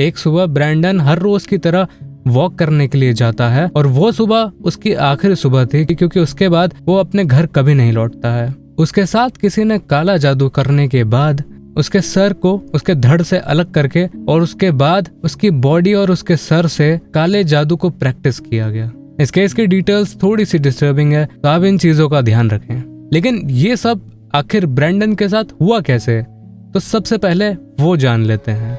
एक सुबह ब्रैंडन हर रोज की तरह वॉक करने के लिए जाता है और वो सुबह उसकी आखिरी सुबह थी क्योंकि उसके बाद वो अपने घर कभी नहीं लौटता है। उसके साथ किसी ने काला जादू करने के बाद उसके सर को उसके धड़ से अलग करके और उसके बाद उसकी बॉडी और उसके सर से काले जादू को प्रैक्टिस किया गया। इस केस की डिटेल्स थोड़ी सी डिस्टर्बिंग है, तो आप इन चीजों का ध्यान रखें। लेकिन ये सब आखिर ब्रैंडन के साथ हुआ कैसे, तो सबसे पहले वो जान लेते हैं।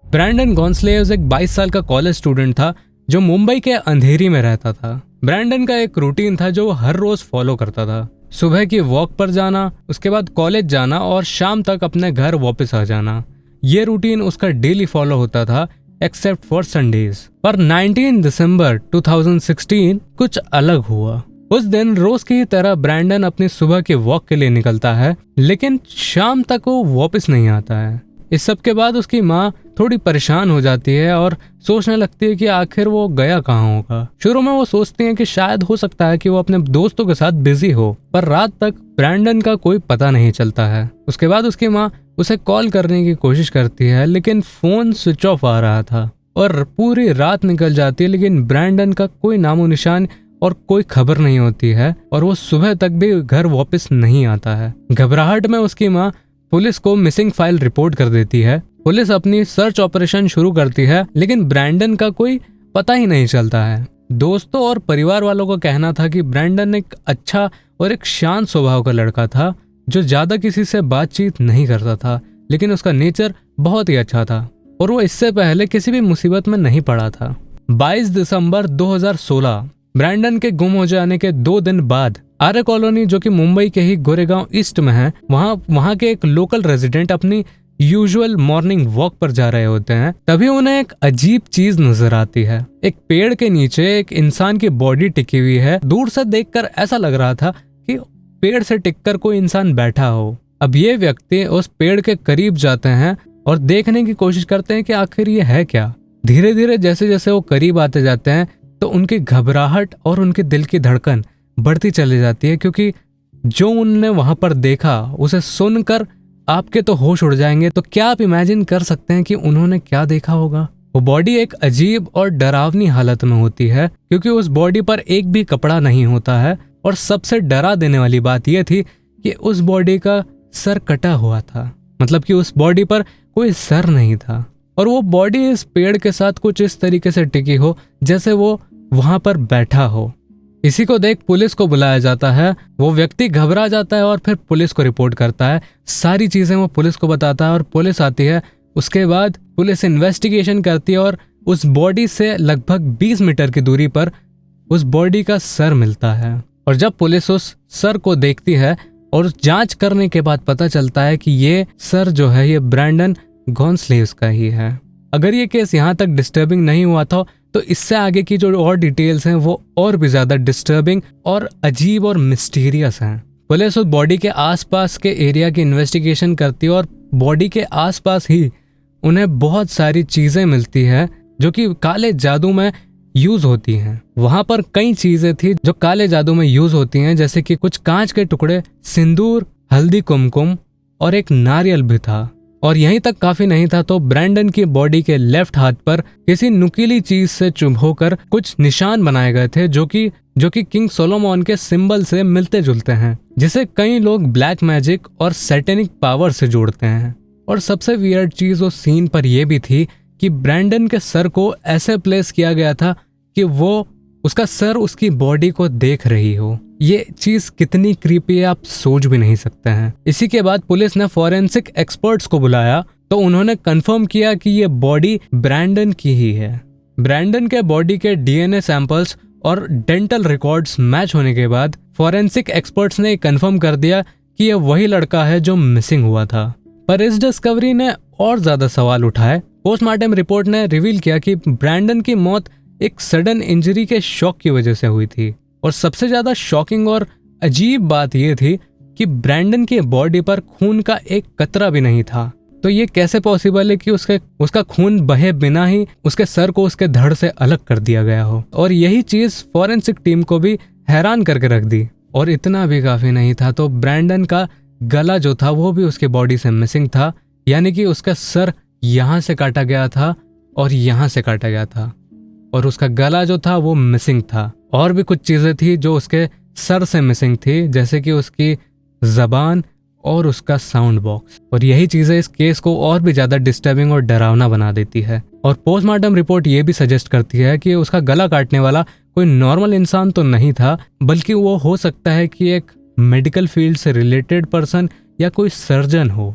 ब्रैंडन गॉन्सलेव्स एक 22 साल का कॉलेज स्टूडेंट था जो मुंबई के अंधेरी में रहता था। ब्रैंडन का एक रूटीन था जो वो हर रोज फॉलो करता था। सुबह की वॉक पर जाना, उसके बाद कॉलेज जाना और शाम तक अपने घर वापस आ जाना। ये रूटीन उसका डेली फॉलो होता था एक्सेप्ट फॉर संडेज। पर 19 दिसंबर 2016 कुछ अलग हुआ। उस दिन रोज की तरह ब्रैंडन अपनी सुबह की वॉक के लिए निकलता है, लेकिन शाम तक वो वापस नहीं आता है। इस सब के बाद उसकी माँ थोड़ी परेशान हो जाती है और सोचने लगती है कि आखिर वो गया कहाँ होगा। शुरू में वो सोचती है कि शायद हो सकता है कि वो अपने दोस्तों के साथ बिजी हो, पर रात तक ब्रैंडन का कोई पता नहीं चलता है। उसके बाद उसकी माँ उसे कॉल करने की कोशिश करती है, लेकिन फोन स्विच ऑफ आ रहा था और पूरी रात निकल जाती है, लेकिन ब्रैंडन का कोई नामो निशान और कोई खबर नहीं होती है और वो सुबह तक भी घर वापस नहीं आता है। घबराहट में उसकी माँ पुलिस को मिसिंग फाइल रिपोर्ट कर देती है। पुलिस अपनी सर्च ऑपरेशन शुरू करती है, लेकिन ब्रैंडन का कोई पता ही नहीं चलता है। दोस्तों और परिवार वालों का कहना था कि ब्रैंडन एक अच्छा और एक शांत स्वभाव का लड़का था जो ज्यादा किसी से बातचीत नहीं करता था, लेकिन उसका नेचर बहुत ही अच्छा था और वो इससे पहले किसी भी मुसीबत में नहीं पड़ा था। 22 दिसंबर 2016 ब्रैंडन के गुम हो जाने के 2 दिन बाद आर्य कॉलोनी, जो कि मुंबई के ही गोरेगांव ईस्ट में है, वहां के एक लोकल रेजिडेंट अपनी यूजुअल मॉर्निंग वॉक पर जा रहे होते हैं। तभी उन्हें एक अजीब चीज नजर आती है। एक पेड़ के नीचे एक इंसान की बॉडी टिकी हुई है। दूर से देखकर ऐसा लग रहा था कि पेड़ से टिककर कोई इंसान बैठा हो। अब ये व्यक्ति उस पेड़ के करीब जाते हैं और देखने की कोशिश करते हैं कि आखिर ये है क्या। धीरे धीरे जैसे जैसे वो करीब आते जाते हैं तो उनकी घबराहट और उनके दिल की धड़कन बढ़ती चली जाती है, क्योंकि जो उनने वहां पर देखा उसे सुनकर आपके तो होश उड़ जाएंगे। तो क्या आप इमेजिन कर सकते हैं कि उन्होंने क्या देखा होगा? वो बॉडी एक अजीब और डरावनी हालत में होती है, क्योंकि उस बॉडी पर एक भी कपड़ा नहीं होता है और सबसे डरा देने वाली बात यह थी कि उस बॉडी का सर कटा हुआ था। मतलब कि उस बॉडी पर कोई सर नहीं था और वो बॉडी इस पेड़ के साथ कुछ इस तरीके से टिकी हो जैसे वो वहां पर बैठा हो। इसी को देख पुलिस को बुलाया जाता है। वो व्यक्ति घबरा जाता है और फिर पुलिस को रिपोर्ट करता है। सारी चीजें वो पुलिस को बताता है और पुलिस आती है। उसके बाद पुलिस इन्वेस्टिगेशन करती है और उस बॉडी से लगभग 20 मीटर की दूरी पर उस बॉडी का सर मिलता है। और जब पुलिस उस सर को देखती है और जांच करने के बाद पता चलता है कि ये सर जो है ये ब्रैंडन गॉन्सलेव्स का ही है। अगर ये केस यहाँ तक डिस्टर्बिंग नहीं हुआ था तो इससे आगे की जो और डिटेल्स हैं वो और भी ज्यादा डिस्टर्बिंग और अजीब और मिस्टीरियस हैं। पुलिस उस बॉडी के आसपास के एरिया की इन्वेस्टिगेशन करती है और बॉडी के आसपास ही उन्हें बहुत सारी चीजें मिलती है जो कि काले जादू में यूज होती हैं। वहां पर कई चीजें थी जो काले जादू में यूज होती हैं, जैसे कि कुछ कांच के टुकड़े, सिंदूर, हल्दी कुमकुम और एक नारियल भी था। और यहीं तक काफी नहीं था तो ब्रैंडन की बॉडी के लेफ्ट हाथ पर किसी नुकीली चीज से चुभोकर कुछ निशान बनाए गए थे जो कि किंग सोलोमन के सिंबल से मिलते जुलते हैं, जिसे कई लोग ब्लैक मैजिक और सैटेनिक पावर से जोड़ते हैं। और सबसे वियर्ड चीज उस सीन पर यह भी थी कि ब्रैंडन के सर को ऐसे प्लेस किया गया था कि वो उसका सर उसकी बॉडी को देख रही हो। ये चीज कितनी क्रीपी है आप सोच भी नहीं सकते हैं। इसी के बाद पुलिस ने फॉरेंसिक एक्सपर्ट्स को बुलाया तो उन्होंने कंफर्म किया कि ये बॉडी ब्रैंडन की ही है। ब्रैंडन के बॉडी के डीएनए सैंपल्स और डेंटल रिकॉर्ड्स मैच होने के बाद फॉरेंसिक एक्सपर्ट्स ने कंफर्म कर दिया कि यह वही लड़का है जो मिसिंग हुआ था। पर इस डिस्कवरी ने और ज्यादा सवाल उठाए। पोस्टमार्टम रिपोर्ट ने रिवील किया कि ब्रैंडन की मौत एक सडन इंजरी के शॉक की वजह से हुई थी। और सबसे ज्यादा शॉकिंग और अजीब बात यह थी कि ब्रैंडन की बॉडी पर खून का एक कतरा भी नहीं था। तो ये कैसे पॉसिबल है कि उसका खून बहे बिना ही उसके सर को उसके धड़ से अलग कर दिया गया हो। और यही चीज फॉरेंसिक टीम को भी हैरान करके रख दी। और इतना भी काफी नहीं था, तो ब्रैंडन का गला जो था वो भी उसकी बॉडी से मिसिंग था, यानी कि उसका सर यहाँ से काटा गया था और यहाँ से काटा गया था, और उसका गला जो था वो मिसिंग था। और भी कुछ चीजें थी जो उसके सर से मिसिंग थी, जैसे कि उसकी जबान और उसका साउंड बॉक्स। और यही चीजें इस केस को और भी ज्यादा डिस्टर्बिंग और डरावना बना देती है। और पोस्टमार्टम रिपोर्ट ये भी सजेस्ट करती है कि उसका गला काटने वाला कोई नॉर्मल इंसान तो नहीं था, बल्कि वो हो सकता है कि एक मेडिकल फील्ड से रिलेटेड पर्सन या कोई सर्जन हो,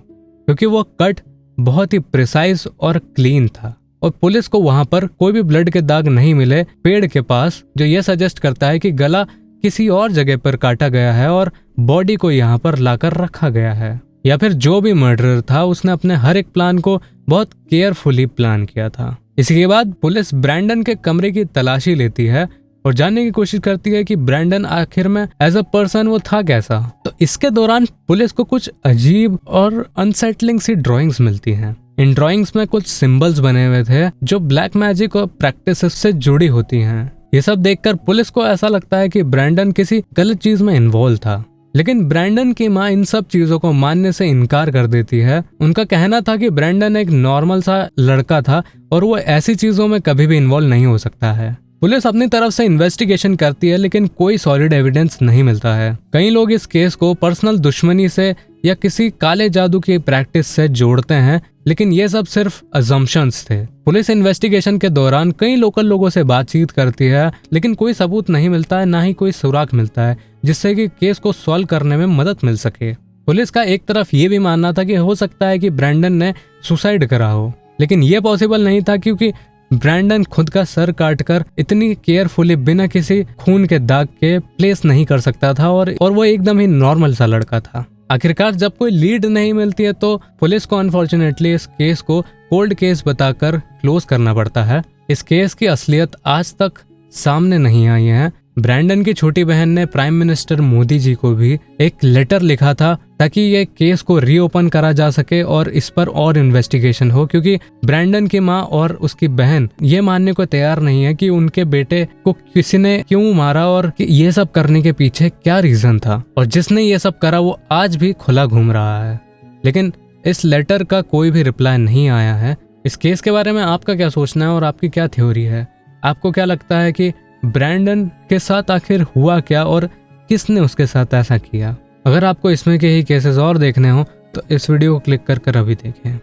क्योंकि वो कट बहुत ही प्रिसाइज और क्लीन था। और पुलिस को वहां पर कोई भी ब्लड के दाग नहीं मिले पेड़ के पास, जो ये सजेस्ट करता है कि गला किसी और जगह पर काटा गया है और बॉडी को यहाँ पर लाकर रखा गया है। या फिर जो भी मर्डरर था उसने अपने हर एक प्लान को बहुत केयरफुली प्लान किया था। इसी के बाद पुलिस ब्रैंडन के कमरे की तलाशी लेती है और जानने की कोशिश करती है कि ब्रैंडन आखिर में एज अ पर्सन वो था कैसा। तो इसके दौरान पुलिस को कुछ अजीब और अनसेटलिंग सी ड्राइंग्स मिलती हैं। इन ड्राइंग्स में कुछ सिंबल्स बने हुए थे जो ब्लैक मैजिक और प्रैक्टिस से जुड़ी होती हैं। ये सब देखकर पुलिस को ऐसा लगता है कि ब्रैंडन किसी गलत चीज में इन्वॉल्व था, लेकिन ब्रैंडन की माँ इन सब चीजों को मानने से इनकार कर देती है। उनका कहना था कि ब्रैंडन एक नॉर्मल सा लड़का था और वो ऐसी चीजों में कभी भी इन्वॉल्व नहीं हो सकता है। पुलिस अपनी तरफ से इन्वेस्टिगेशन करती है, लेकिन कोई सॉलिड एविडेंस नहीं मिलता है। कई लोग इस केस को पर्सनल दुश्मनी से या किसी काले जादू की प्रैक्टिस से जोड़ते हैं, लेकिन ये सब सिर्फ अजम्पशंस थे। पुलिस इन्वेस्टिगेशन के दौरान कई लोकल लोगों से बातचीत करती है, लेकिन कोई सबूत नहीं मिलता है, ना ही कोई सुराग मिलता है जिससे कि केस को सॉल्व करने में मदद मिल सके। पुलिस का एक तरफ ये भी मानना था कि हो सकता है कि ब्रैंडन ने सुसाइड करा हो, लेकिन ये पॉसिबल नहीं था क्योंकि ब्रैंडन खुद का सर काटकर इतनी केयरफुली बिना किसी खून के दाग के प्लेस नहीं कर सकता था, और वो एकदम ही नॉर्मल सा लड़का था। आखिरकार जब कोई लीड नहीं मिलती है तो पुलिस को अनफॉर्चुनेटली इस केस को कोल्ड केस बताकर क्लोज करना पड़ता है। इस केस की असलियत आज तक सामने नहीं आई है। ब्रैंडन की छोटी बहन ने प्राइम मिनिस्टर मोदी जी को भी एक लेटर लिखा था ताकि ये केस को रीओपन करा जा सके और इस पर और इन्वेस्टिगेशन हो, क्योंकि ब्रैंडन की माँ और उसकी बहन ये मानने को तैयार नहीं है कि उनके बेटे को किसी ने क्यों मारा और कि ये सब करने के पीछे क्या रीजन था, और जिसने ये सब करा वो आज भी खुला घूम रहा है। लेकिन इस लेटर का कोई भी रिप्लाई नहीं आया है। इस केस के बारे में आपका क्या सोचना है और आपकी क्या थ्योरी है? आपको क्या लगता है कि ब्रैंडन के साथ आखिर हुआ क्या और किसने उसके साथ ऐसा किया? अगर आपको इसमें के ही केसेस और देखने हो तो इस वीडियो को क्लिक कर अभी देखें।